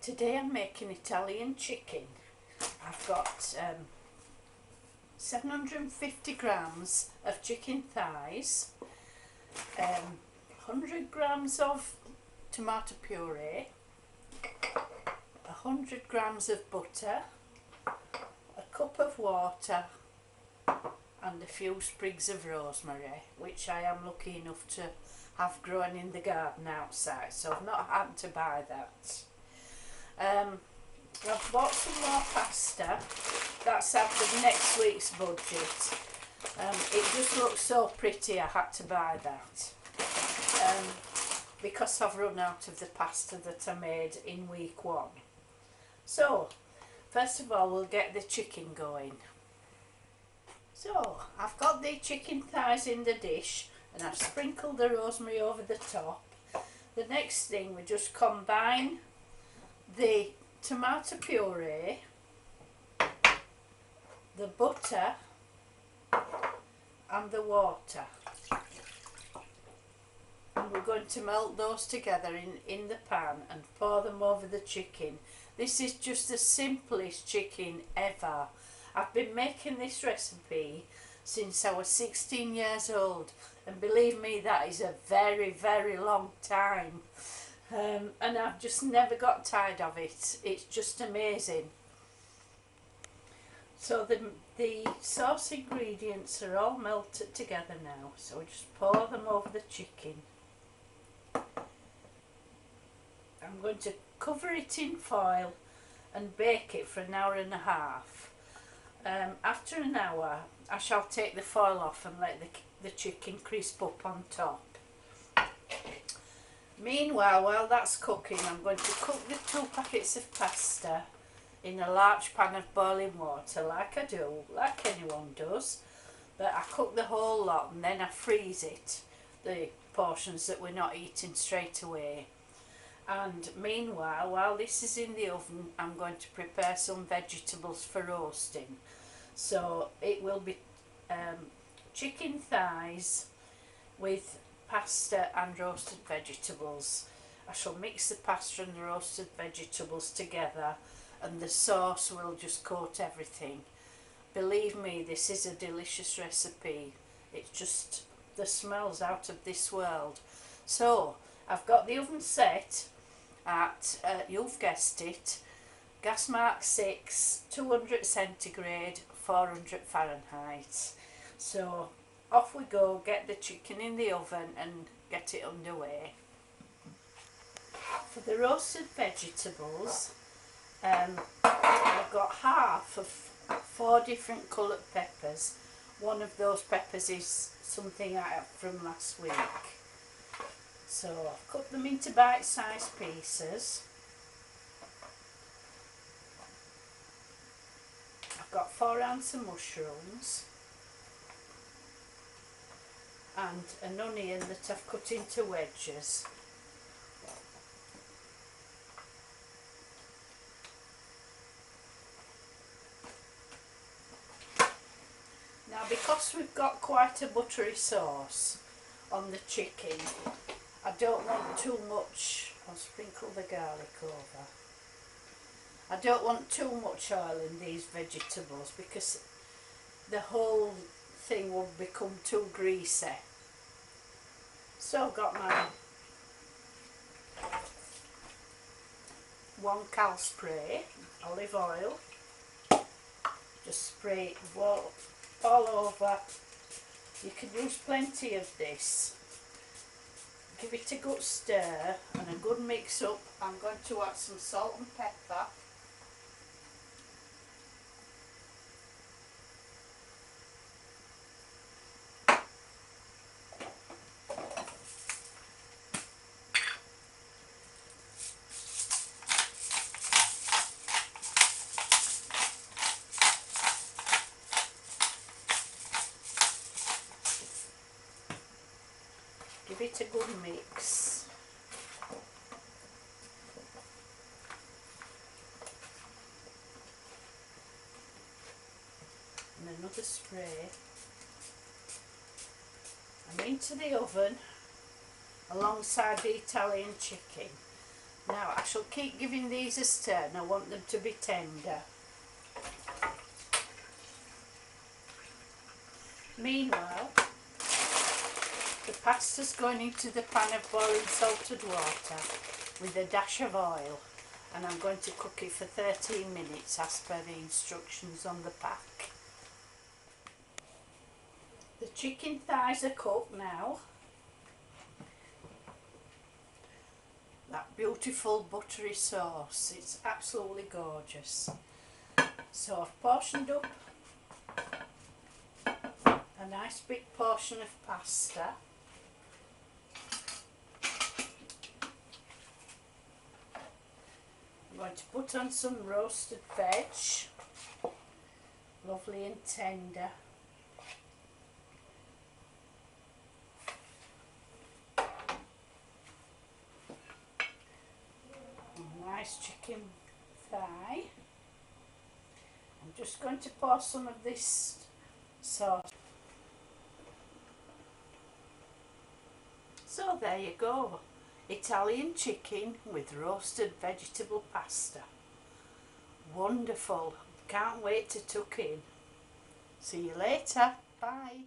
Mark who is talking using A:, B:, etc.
A: Today I'm making Italian chicken. I've got 750 grams of chicken thighs, 100 grams of tomato puree, 100 grams of butter, a cup of water and a few sprigs of rosemary, which I am lucky enough to have grown in the garden outside, so I've not had to buy that. I've bought some more pasta. That's out of next week's budget. It just looks so pretty, I had to buy that. Because I've run out of the pasta that I made in week 1. So, first of all we'll get the chicken going. So, I've got the chicken thighs in the dish and I've sprinkled the rosemary over the top. The next thing, we just combine the tomato puree, the butter and the water, and we're going to melt those together in the pan and pour them over the chicken. This is just the simplest chicken ever. I've been making this recipe since I was 16 years old, and believe me, that is a very, very long time. And I've just never got tired of it. It's just amazing. So the sauce ingredients are all melted together now, so we just pour them over the chicken. I'm going to cover it in foil and bake it for an hour and a half. After an hour I shall take the foil off and let the chicken crisp up on top. Meanwhile, while that's cooking, I'm going to cook the 2 packets of pasta in a large pan of boiling water, like I do, like anyone does. But I cook the whole lot and then I freeze it, the portions that we're not eating straight away. And meanwhile, while this is in the oven, I'm going to prepare some vegetables for roasting. So it will be chicken thighs with pasta and roasted vegetables. I shall mix the pasta and the roasted vegetables together and the sauce will just coat everything. Believe me, this is a delicious recipe. It's just, the smell's out of this world. So I've got the oven set at, you've guessed it, gas mark 6, 200 centigrade, 400 Fahrenheit. So off we go, get the chicken in the oven and get it underway. For the roasted vegetables, I've got half of 4 different coloured peppers. One of those peppers is something I have from last week. So I've cut them into bite-sized pieces. I've got 4 ounces of mushrooms and an onion that I've cut into wedges. Now, because we've got quite a buttery sauce on the chicken, I don't want too much. I'll sprinkle the garlic over. I don't want too much oil in these vegetables because the whole thing will become too greasy. So I've got my 1 cal spray, olive oil. Just spray it all over. You can use plenty of this. Give it a good stir and a good mix up. I'm going to add some salt and pepper. Give it a good mix. And another spray. And into the oven alongside the Italian chicken. Now I shall keep giving these a stir and I want them to be tender. Meanwhile, the pasta's going into the pan of boiling salted water with a dash of oil, and I'm going to cook it for 13 minutes as per the instructions on the pack. The chicken thighs are cooked now. That beautiful buttery sauce, it's absolutely gorgeous. So I've portioned up a nice big portion of pasta. I'm going to put on some roasted veg, lovely and tender. A nice chicken thigh. I'm just going to pour some of this sauce. So there you go, Italian chicken with roasted vegetable pasta. Wonderful, can't wait to tuck in. See you later, bye.